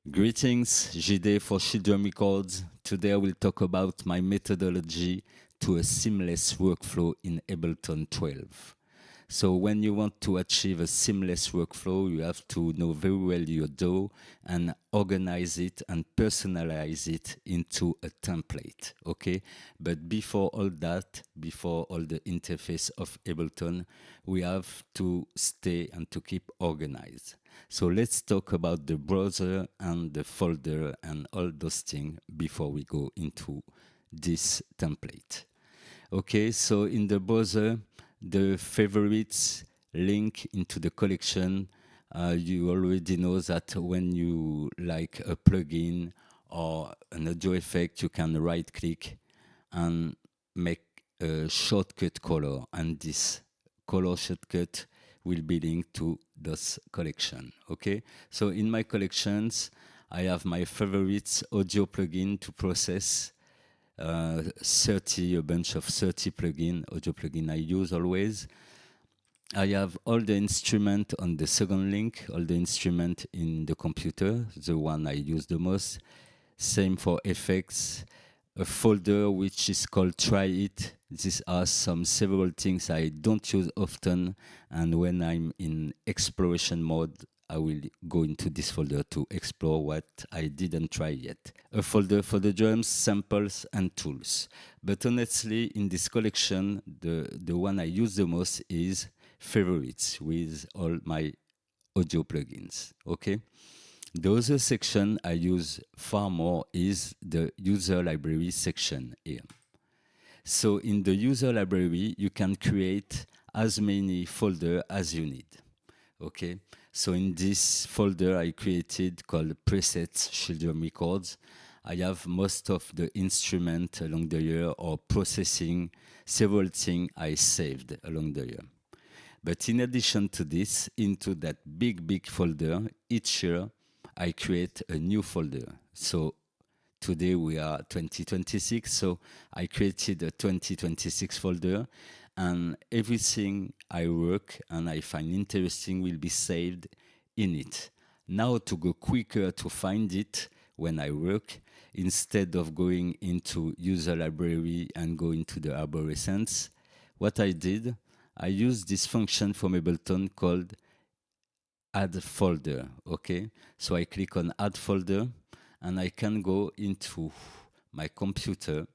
Greetings, JD for Shieldrum Records. Today I will talk about my methodology to a seamless workflow in Ableton 12. So when you want to achieve a seamless workflow, you have to know very well your DAW and organize it and personalize it into a template, okay? But before all that, before all the interface of Ableton, we have to stay and to keep organized. So let's talk about the browser and the folder and all those things before we go into this template. Okay, so in the browser, the favorites link into the collection. You already know that when you like a plugin or an audio effect, you can right click and make a shortcut color, and this color shortcut will be linked to this collection. Okay, so in my collections, I have my favorites audio plugin to process 30, a bunch of 30 audio plugin I use always. I have all the instrument on the second link, all the instrument in the computer, the one I use the most. Same for effects, a folder which is called Try It. These are some several things I don't use often, and when I'm in exploration mode, I will go into this folder to explore what I didn't try yet. A folder for the drums, samples, and tools. But honestly, in this collection, the one I use the most is favorites with all my audio plugins, okay? The other section I use far more is the user library section here. So in the user library, you can create as many folders as you need, okay? So in this folder I created called presets Shieldrum Records, I have most of the instrument along the year or processing several things I saved along the year. But in addition to this, into that big folder, each year I create a new folder. So today we are 2026, so I created a 2026 folder, and everything I work and I find interesting will be saved in it. Now to go quicker to find it when I work, instead of going into user library and go into the arborescence, what I did, I used this function from Ableton called add folder, okay? So I click on add folder and I can go into my computer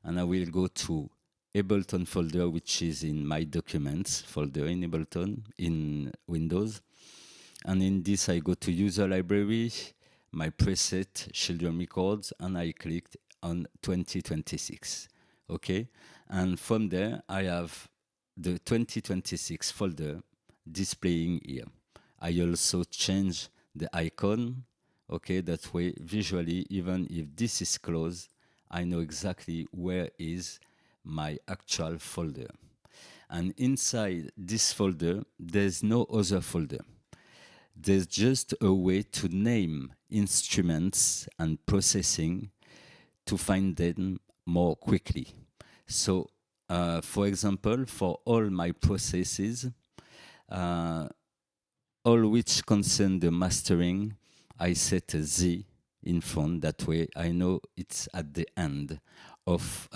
and I will go to Ableton folder, which is in my documents folder in Ableton in Windows. And in this I go to user library, my preset Shieldrum Records, and I clicked on 2026, okay? And from there I have the 2026 folder displaying here. I also change the icon, okay? That way, visually, even if this is closed, I know exactly where is my actual folder. And inside this folder, there's no other folder. There's just a way to name instruments and processing to find them more quickly. So, for example, for all my processes, all which concern the mastering, I set a Z in front. That way I know it's at the end of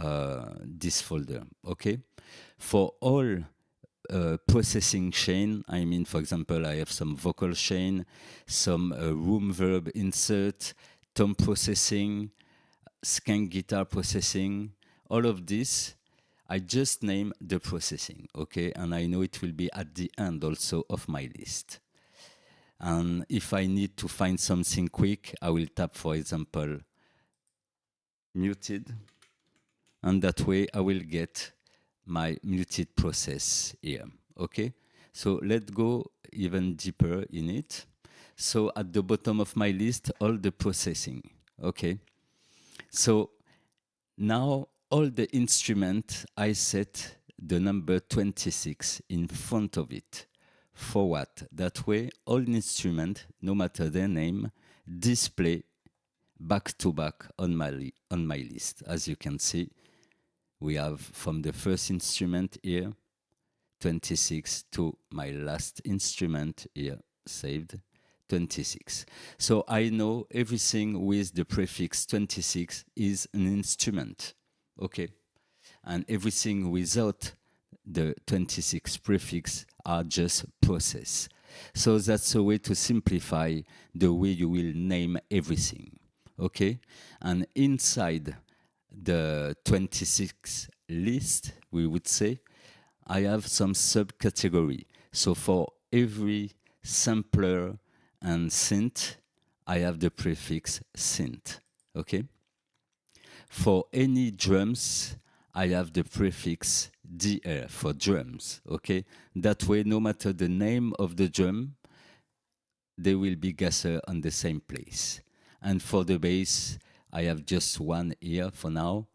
this folder, okay? For all processing chain, I mean, for example, I have some vocal chain, some room verb insert, tone processing, skank guitar processing, all of this, I just name the processing, okay? And I know it will be at the end also of my list. And if I need to find something quick, I will tap, for example, muted, and that way I will get my muted process here, okay? So let's go even deeper in it. So at the bottom of my list, all the processing, okay? So now all the instrument, I set the number 26 in front of it. For what? That way, all instruments, no matter their name, display back to back on my list. As you can see, we have from the first instrument here, 26, to my last instrument here, saved, 26. So I know everything with the prefix 26 is an instrument, okay? And everything without the 26 prefix are just process. So that's a way to simplify the way you will name everything, okay? And inside the 26 list, we would say, I have some subcategory. So for every sampler and synth, I have the prefix synth, okay? For any drums, I have the prefix DR for drums, okay? That way, no matter the name of the drum, they will be gathered on the same place. And for the bass, I have just one here for now.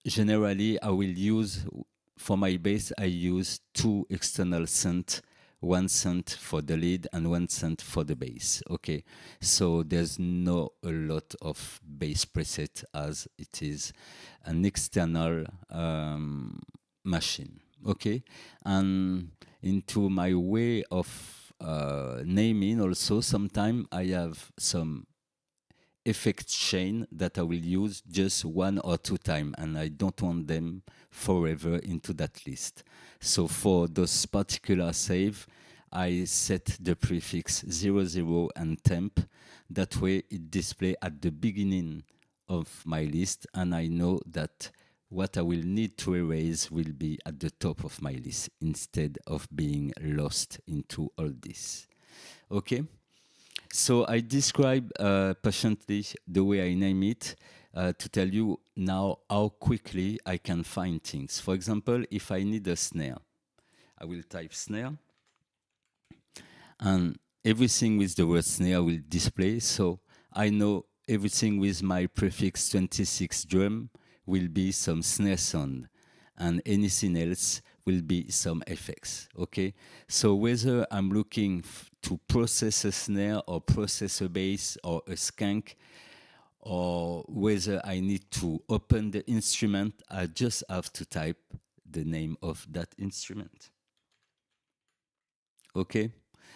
Generally, I will use, for my bass, I use two external synths, one synth for the lead and one synth for the bass, okay? So there's no a lot of bass preset as it is an external machine, okay? And into my way of naming also, sometimes I have some effect chain that I will use just one or two times, and I don't want them forever into that list. So for those particular save, I set the prefix 00 and temp. That way it displays at the beginning of my list, and I know that what I will need to erase will be at the top of my list instead of being lost into all this. Okay? So I describe patiently the way I name it to tell you now how quickly I can find things. For example, if I need a snare, I will type snare, and everything with the word snare will display. So I know everything with my prefix 26 drum will be some snare sound, and anything else will be some effects, okay? So whether I'm looking to process a snare or process a bass or a skank, or whether I need to open the instrument, I just have to type the name of that instrument. Okay?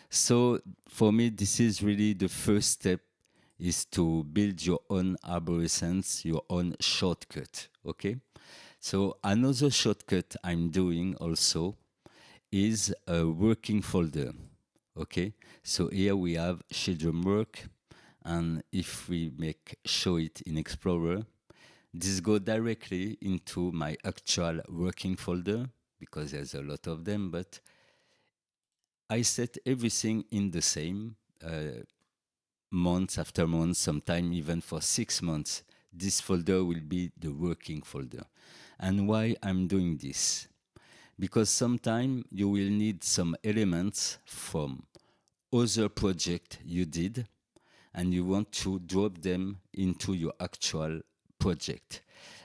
So for me, this is really the first step, is to build your own arborescence, your own shortcut, okay? So another shortcut I'm doing also is a working folder, okay? So here we have Shieldrum work, and if we show it in Explorer, this goes directly into my actual working folder, because there's a lot of them, but I set everything in the same month after month, sometime even for 6 months. This folder will be the working folder. And why I'm doing this? Because sometime you will need some elements from other project you did, and you want to drop them into your actual project.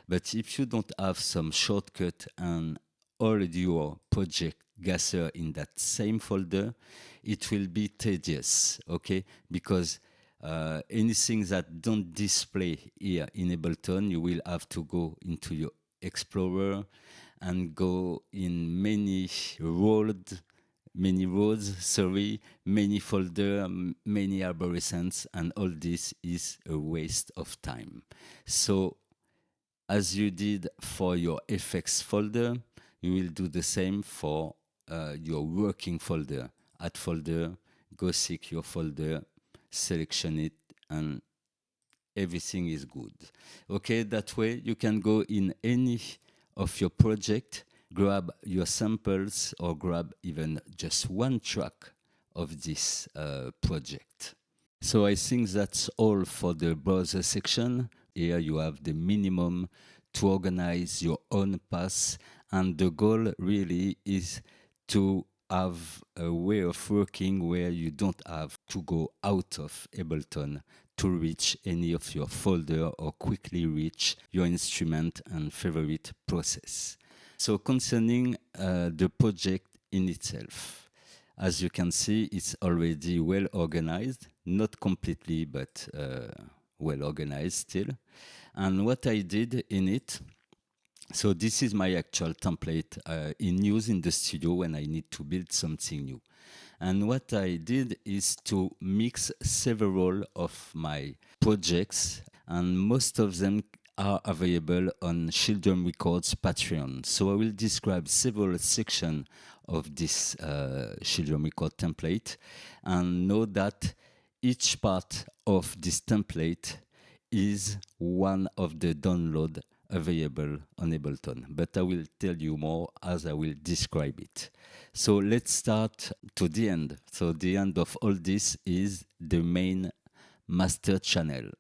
But if you don't have some shortcut and all your project gather in that same folder, it will be tedious, okay? Because anything that don't display here in Ableton, you will have to go into your Explorer and go in many roads, many folder, many arborescence, and all this is a waste of time. So as you did for your effects folder, you will do the same for your working folder. Add folder, go seek your folder, selection it, and everything is good. Okay, that way you can go in any of your project, grab your samples, or grab even just one track of this project. So I think that's all for the browser section. Here you have the minimum to organize your own paths, and the goal really is to have a way of working where you don't have to go out of Ableton to reach any of your folder or quickly reach your instrument and favorite process. So concerning the project in itself, as you can see, it's already well organized, not completely, but well organized still. And what I did in it, so this is my actual template in use in the studio when I need to build something new. And what I did is to mix several of my projects, and most of them are available on Shieldrum Records Patreon. So I will describe several sections of this Shieldrum Record template, and know that each part of this template is one of the download available on Ableton, but I will tell you more as I will describe it. So let's start to the end. So the end of all this is the main master channel.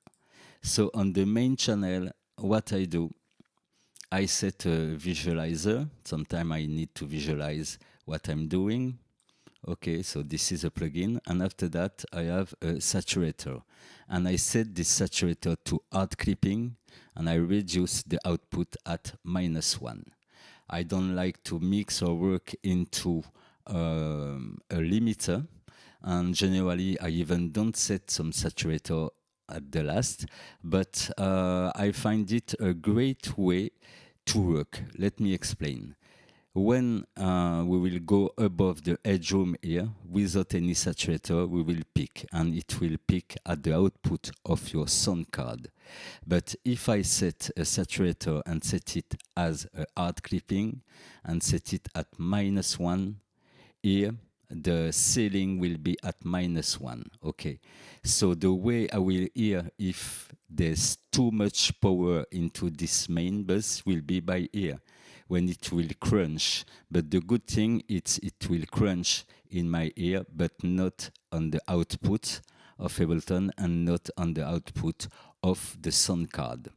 So on the main channel, what I do, I set a visualizer. Sometimes I need to visualize what I'm doing. Okay, so this is a plugin, and after that I have a saturator, and I set this saturator to hard clipping, and I reduce the output at -1. I don't like to mix or work into a limiter, and generally I even don't set some saturator at the last, but I find it a great way to work. Let me explain. When we will go above the edge room here, without any saturator, we will pick, and it will pick at the output of your sound card. But if I set a saturator and set it as a hard clipping and set it at -1, here the ceiling will be at -1. Okay, so the way I will hear if there's too much power into this main bus will be by ear, when it will crunch. But the good thing is it will crunch in my ear, but not on the output of Ableton and not on the output of the sound card.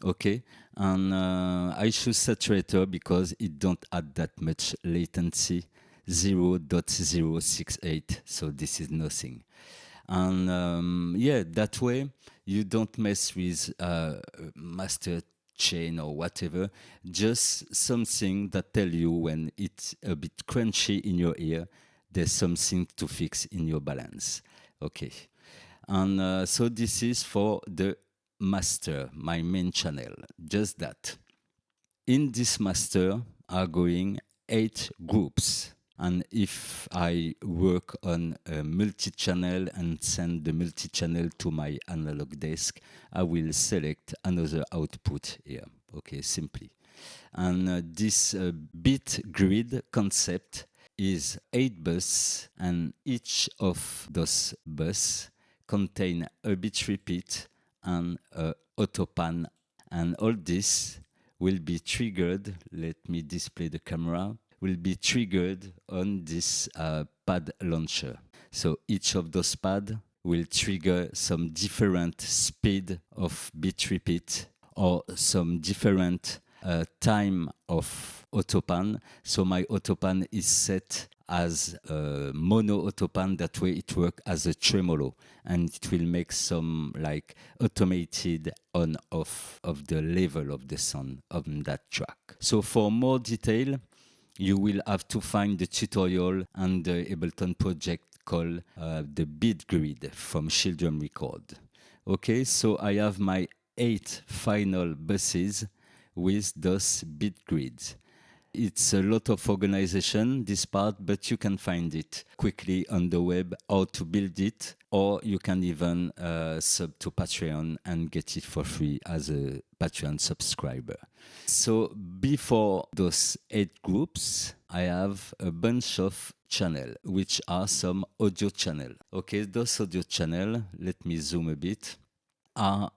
Okay, and I choose saturator because it don't add that much latency, 0.068, so this is nothing. And yeah, that way you don't mess with master chain or whatever, just something that tell you when it's a bit crunchy in your ear, there's something to fix in your balance. Okay, and so this is for the master, my main channel, just that. In this master are going 8 groups. And if I work on a multi-channel and send the multi-channel to my analog desk, I will select another output here, okay, simply. And this bit grid concept is 8 buses, and each of those buses contain a bit repeat and a autopan, and all this will be triggered, let me display the camera, will be triggered on this pad launcher. So each of those pads will trigger some different speed of bit repeat or some different time of autopan. So my autopan is set as a mono autopan, that way it works as a tremolo, and it will make some like automated on off of the level of the sound on that track. So for more detail, you will have to find the tutorial and the Ableton project called the Beat Grid from Shieldrum Record. Okay, so I have my 8 final buses with those beat grids. It's a lot of organization, this part, but you can find it quickly on the web, how to build it, or you can even sub to Patreon and get it for free as a Patreon subscriber. So before those 8 groups, I have a bunch of channels, which are some audio channels. Okay, those audio channels, let me zoom a bit, are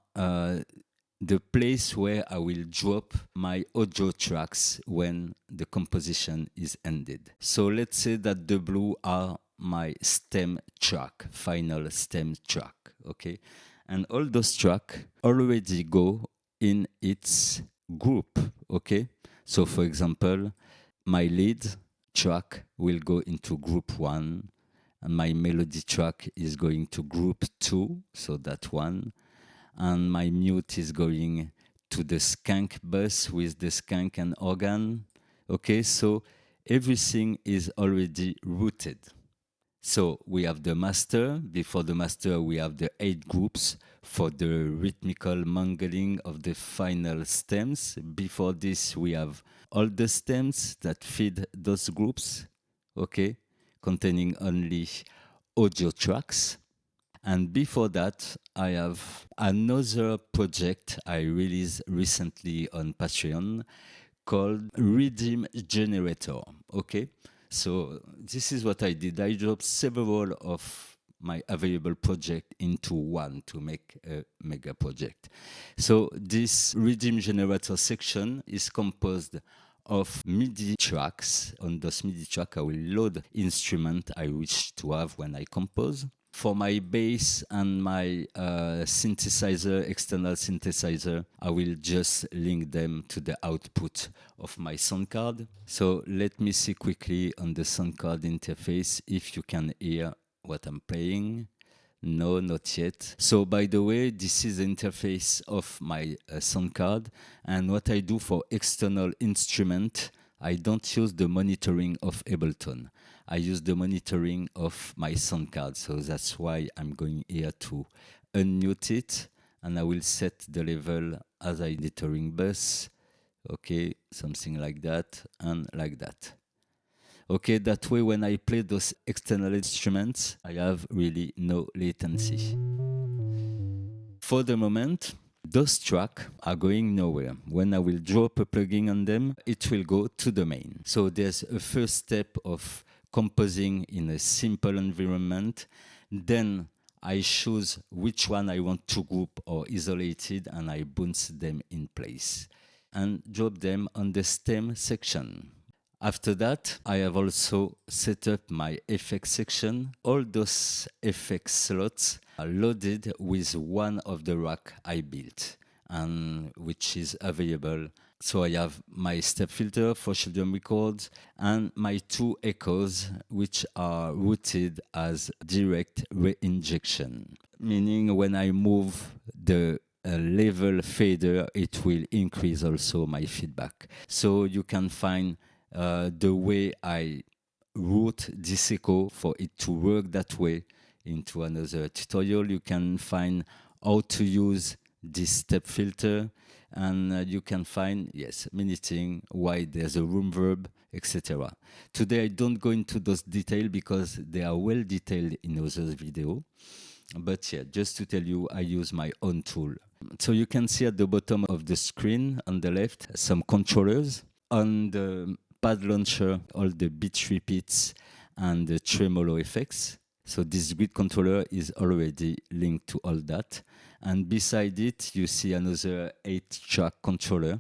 the place where I will drop my audio tracks when the composition is ended. So let's say that the blue are my stem track, final stem track, okay? And all those tracks already go in its group, okay? So for example, my lead track will go into group 1, and my melody track is going to group 2, so that one. And my mute is going to the skank bus with the skank and organ. Okay, so everything is already routed. So we have the master. Before the master, we have the 8 groups for the rhythmical mangling of the final stems. Before this, we have all the stems that feed those groups, okay, containing only audio tracks. And before that, I have another project I released recently on Patreon called Rhythm Generator. Okay, so this is what I did. I dropped several of my available project into one to make a mega project. So this Rhythm Generator section is composed of MIDI tracks. On those MIDI track, I will load instrument I wish to have when I compose. For my bass and my synthesizer, external synthesizer, I will just link them to the output of my sound card. So let me see quickly on the sound card interface if you can hear what I'm playing. No, not yet. So by the way, this is the interface of my sound card. And what I do for external instrument, I don't use the monitoring of Ableton. I use the monitoring of my sound card. So that's why I'm going here to unmute it. And I will set the level as I monitoring bus. Okay, something like that and like that. Okay, that way when I play those external instruments, I have really no latency. For the moment, those tracks are going nowhere. When I will drop a plugin on them, it will go to the main. So there's a first step of composing in a simple environment. Then I choose which one I want to group or isolated, and I bounce them in place and drop them on the stem section. After that, I have also set up my effects section. All those effects slots are loaded with one of the rack I built, and which is available. So I have my step filter for Shieldrum Records and my two echoes, which are routed as direct reinjection, meaning when I move the level fader, it will increase also my feedback. So you can find the way I route this echo for it to work that way into another tutorial. You can find how to use this step filter, and you can find, yes, many things, why there's a room verb, etc. Today I don't go into those details because they are well detailed in other video. But yeah, just to tell you, I use my own tool. So you can see at the bottom of the screen on the left some controllers. On the pad launcher, all the beat repeats and the tremolo effects. So this grid controller is already linked to all that. And beside it, you see another 8-track controller.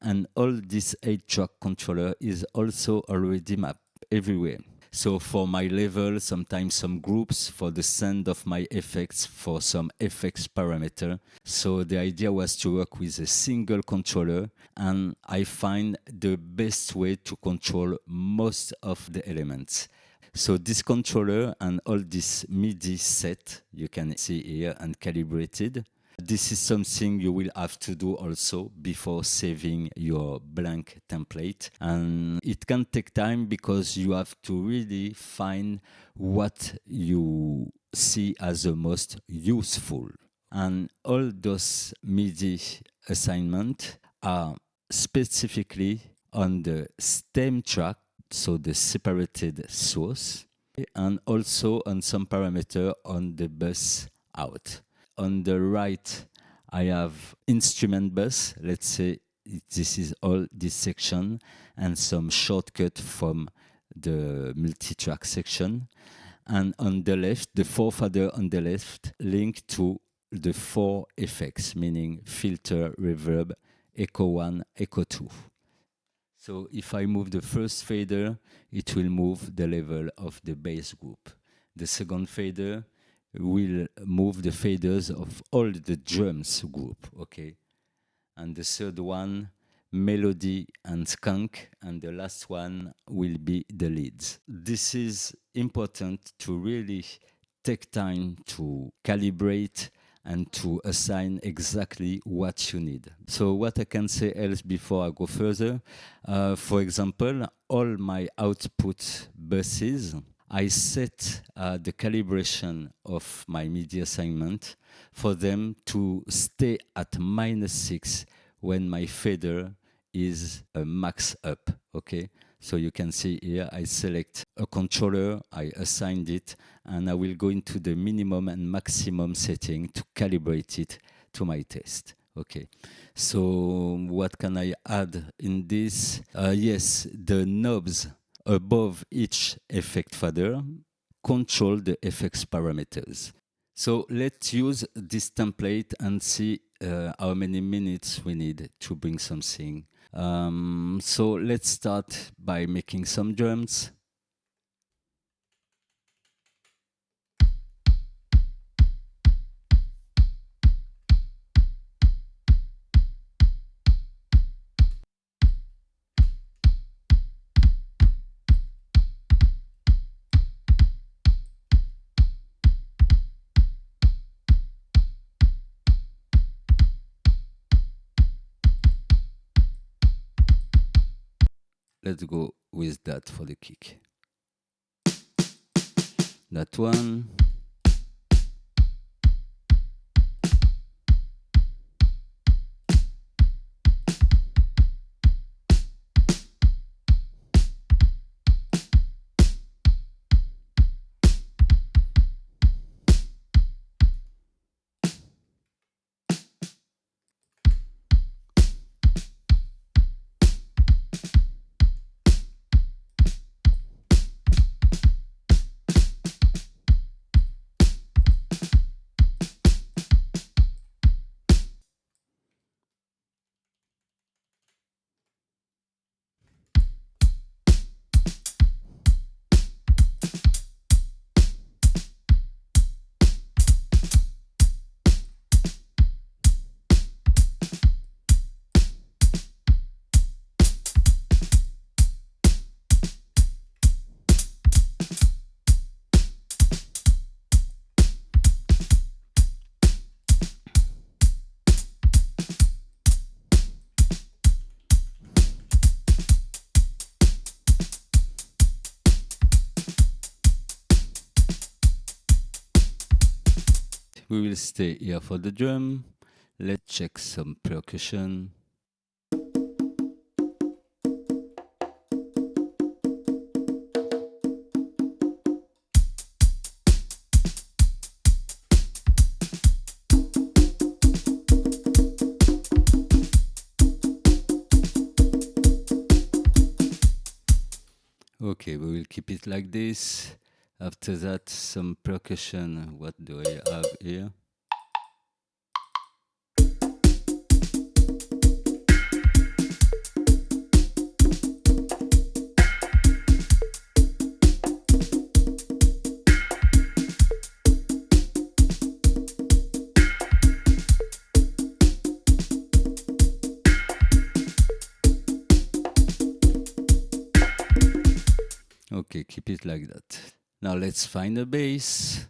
And all this 8-track controller is also already mapped everywhere. So for my level, sometimes some groups, for the sound of my effects, for some effects parameter. So the idea was to work with a single controller, and I find the best way to control most of the elements. So this controller and all this MIDI set, you can see here and calibrated. This is something you will have to do also before saving your blank template. And it can take time because you have to really find what you see as the most useful. And all those MIDI assignments are specifically on the stem track, so the separated source, and also on some parameter on the bus out. On the right, I have instrument bus. Let's say this is all this section, and some shortcut from the multi-track section. And on the left, the 4 fader on the left link to the 4 effects, meaning filter, reverb, echo 1, echo 2. So if I move the first fader, it will move the level of the bass group. The second fader will move the faders of all the drums group, okay? And the third one, melody and skunk, and the last one will be the leads. This is important to really take time to calibrate and to assign exactly what you need. So what I can say else before I go further, for example, all my output buses, I set the calibration of my MIDI assignment for them to stay at -6 when my fader is max up, okay? So you can see here, I select a controller, I assigned it, and I will go into the minimum and maximum setting to calibrate it to my test. Okay, so what can I add in this? Yes, the knobs above each effect fader control the effects parameters. So let's use this template and see how many minutes we need to bring something. So let's start by making some drums. Let's go with that for the kick. That one. We will stay here for the drum. Let's check some percussion. Okay, we will keep it like this. After that, some percussion. What do I have here? Okay, keep it like that. Now let's find a bass.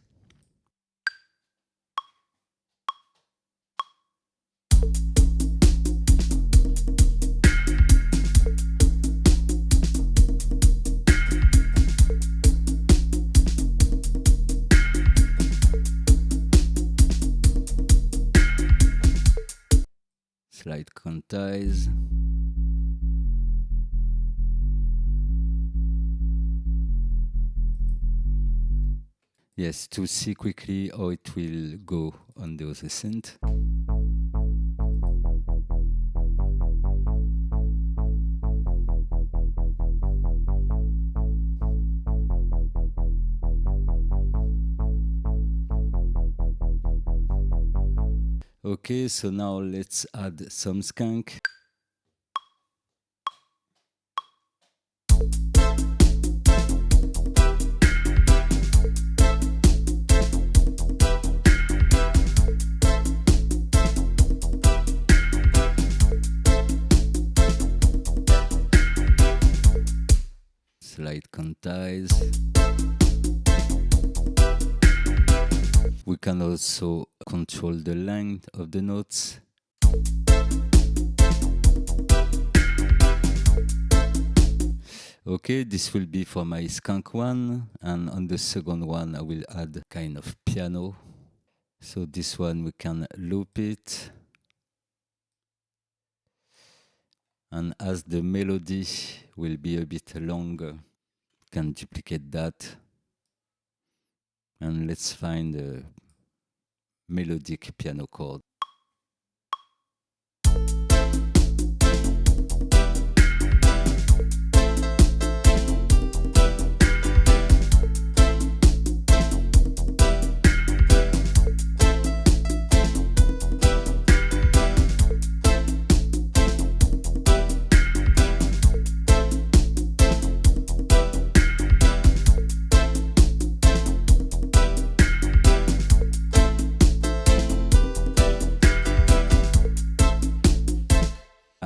Slide quantize. Yes, to see quickly how it will go on the other synth. Okay, so now let's add some skank. Slide quantize. We can also control the length of the notes. Okay, this will be for my skunk one, and on the second one I will add kind of piano. So this one we can loop it. And as the melody will be a bit longer, can duplicate that. And let's find a melodic piano chord.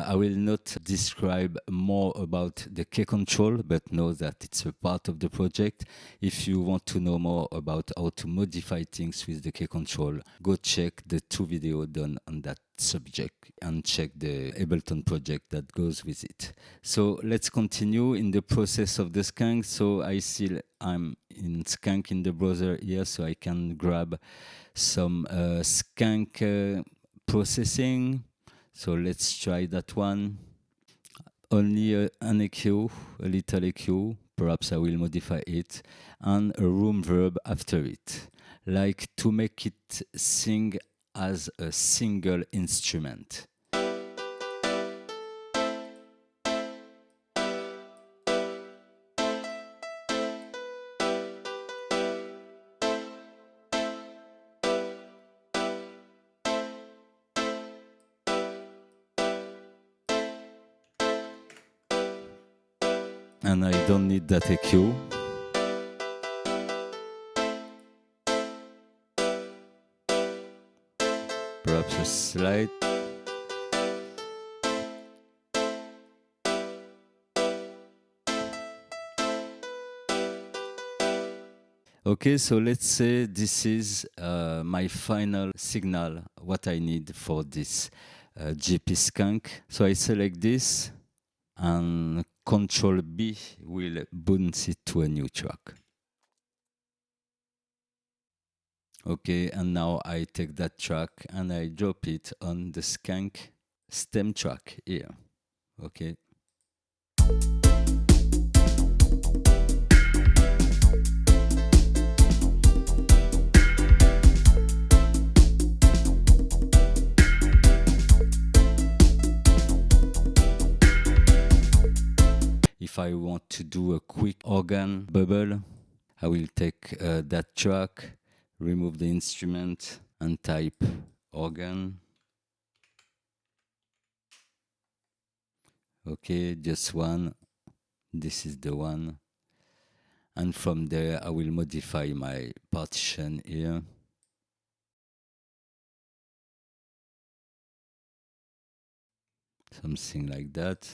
I will not describe more about the key control, but know that it's a part of the project. If you want to know more about how to modify things with the key control, go check the 2 videos done on that subject and check the Ableton project that goes with it. So let's continue in the process of the skank. So I'm in skank in the browser here, so I can grab some skank processing. So let's try that one. Only an EQ, a little EQ, perhaps I will modify it, and a room verb after it, like to make it sing as a single instrument. And I don't need that EQ. Perhaps a slide. Okay, so let's say this is my final signal, what I need for this GP skank. So I select this, and Control B will bounce it to a new track. Okay, and now I take that track and I drop it on the skank stem track here. Okay. If I want to do a quick organ bubble, I will take that track, remove the instrument, and type organ. Okay, just one. This is the one. And from there, I will modify my partition here. Something like that.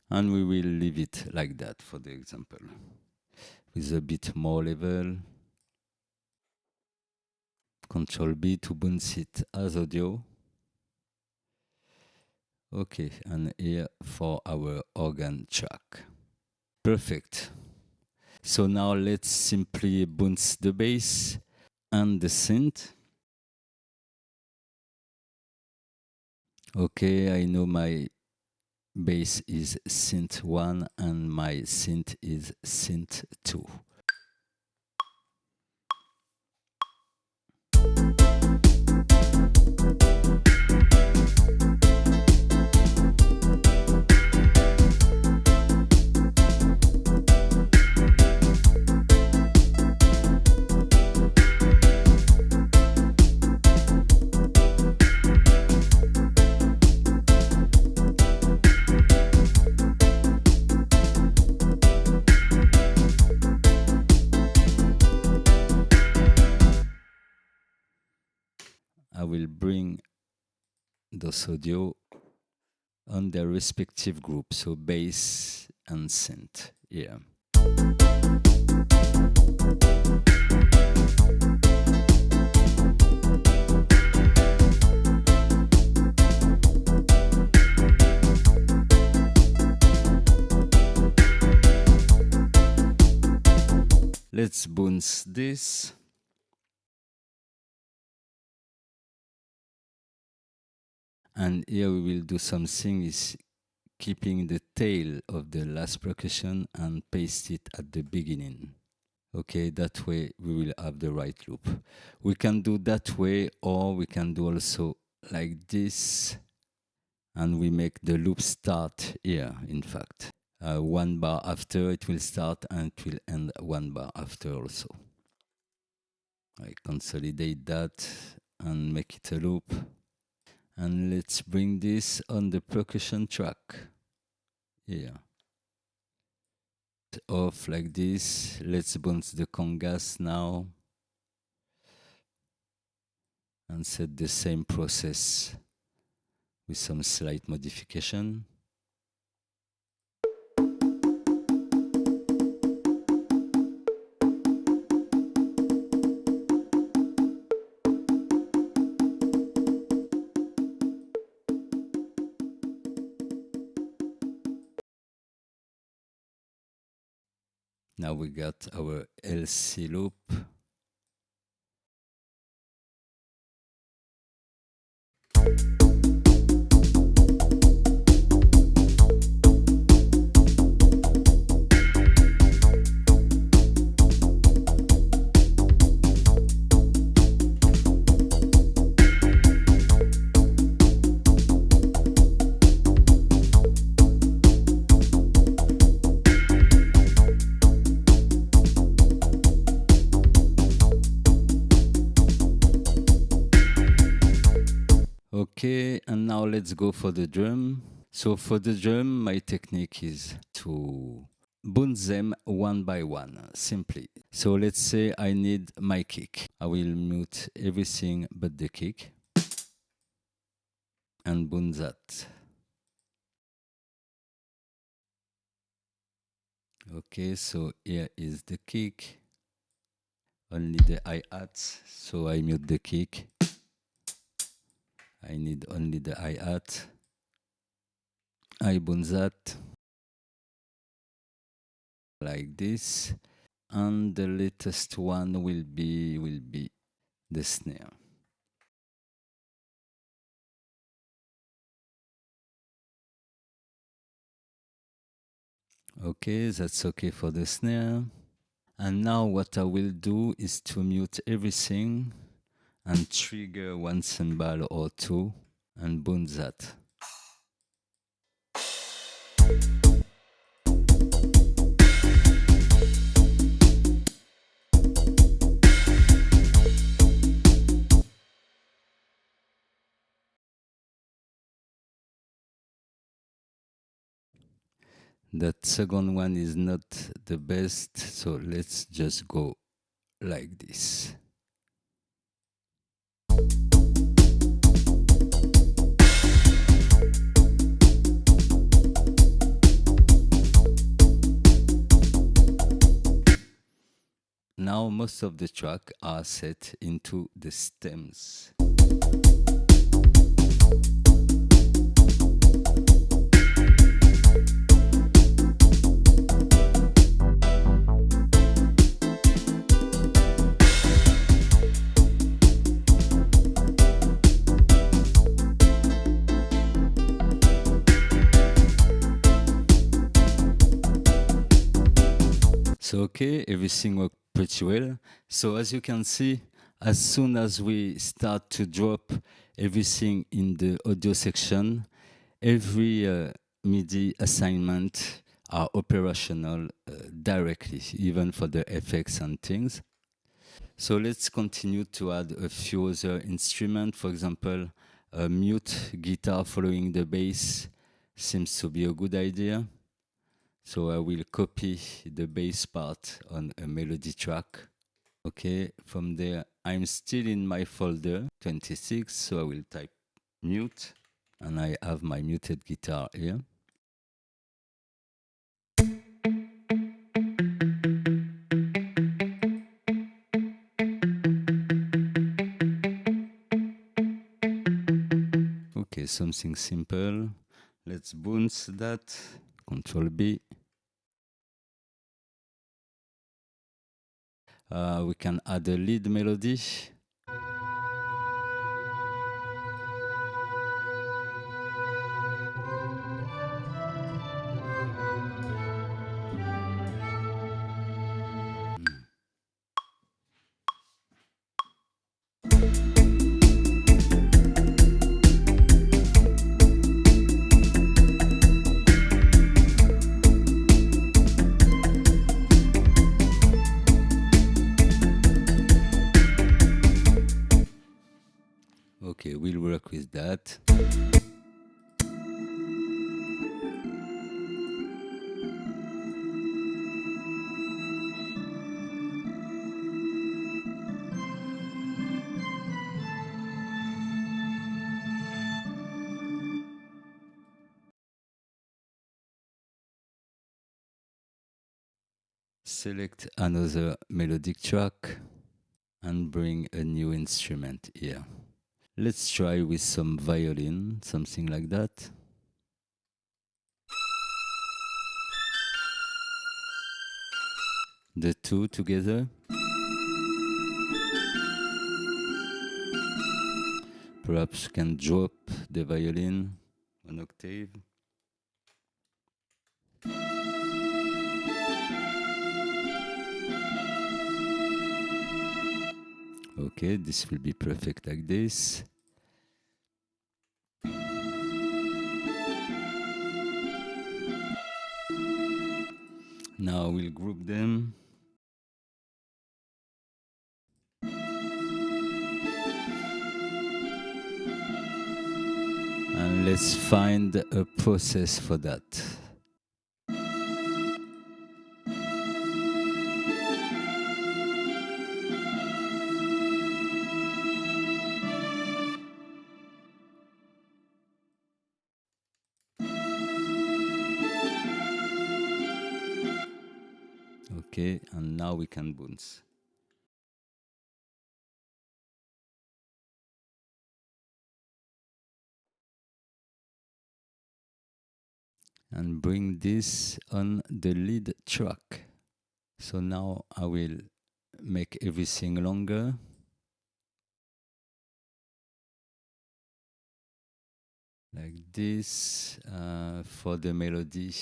And we will leave it like that for the example, with a bit more level. Control B to bounce it as audio. Okay, and here for our organ track. Perfect. So now let's simply bounce the bass and the synth. Okay, I know my bass is synth 1 and my synth is synth 2. I will bring those audio on their respective groups, so bass and synth. Yeah. let's bounce this. And here we will do something is keeping the tail of the last percussion and paste it at the beginning. Okay, that way we will have the right loop. We can do that way, or we can do also like this, and we make the loop start here, in fact. One bar after it will start, and it will end one bar after also. I consolidate that and make it a loop. And let's bring this on the percussion track here. Off like this. Let's bounce the congas now and set the same process with some slight modification. Now we got our LC loop. Okay, and now let's go for the drum. So for the drum, my technique is to bounce them one by one, simply. So let's say I need my kick. I will mute everything but the kick and bounce that. Okay, so here is the kick. Only the hi-hats, so I mute the kick. I need only the hi-hat. I bounce that like this, and the latest one will be the snare. Okay, that's okay for the snare. And now what I will do is to mute everything and trigger one cymbal or two and bounce that. That second one is not the best, so let's just go like this. Now most of the track are set into the stems. So okay, everything worked pretty well. So as you can see, as soon as we start to drop everything in the audio section, every MIDI assignment are operational directly, even for the effects and things. So let's continue to add a few other instruments. For example, a mute guitar following the bass seems to be a good idea. So I will copy the bass part on a melody track. Okay, from there, I'm still in my folder 26, so I will type mute, and I have my muted guitar here. Okay, something simple. Let's bounce that, Control B. We can add a lead melody. Okay, we'll work with that. Select another melodic track and bring a new instrument here. Let's try with some violin, something like that. The two together. Perhaps you can drop the violin an octave. Okay, this will be perfect like this. Now we'll group them. And let's find a process for that. Okay, and now we can bounce. And bring this on the lead track. So now I will make everything longer. Like this for the melody.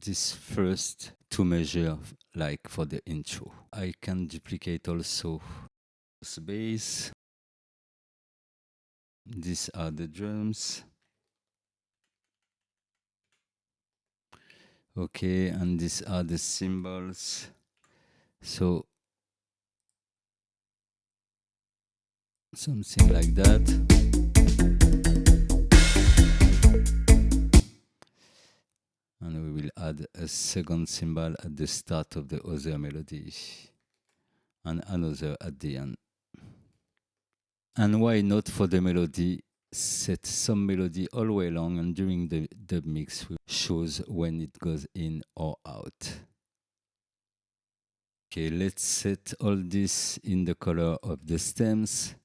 This first to measure like for the intro. I can duplicate also this bass. These are the drums. Okay, and these are the cymbals. So something like that. And we will add a second cymbal at the start of the other melody and another at the end. And why not for the melody, set some melody all the way along, and during the dub mix we shows when it goes in or out. Okay, let's set all this in the color of the stems.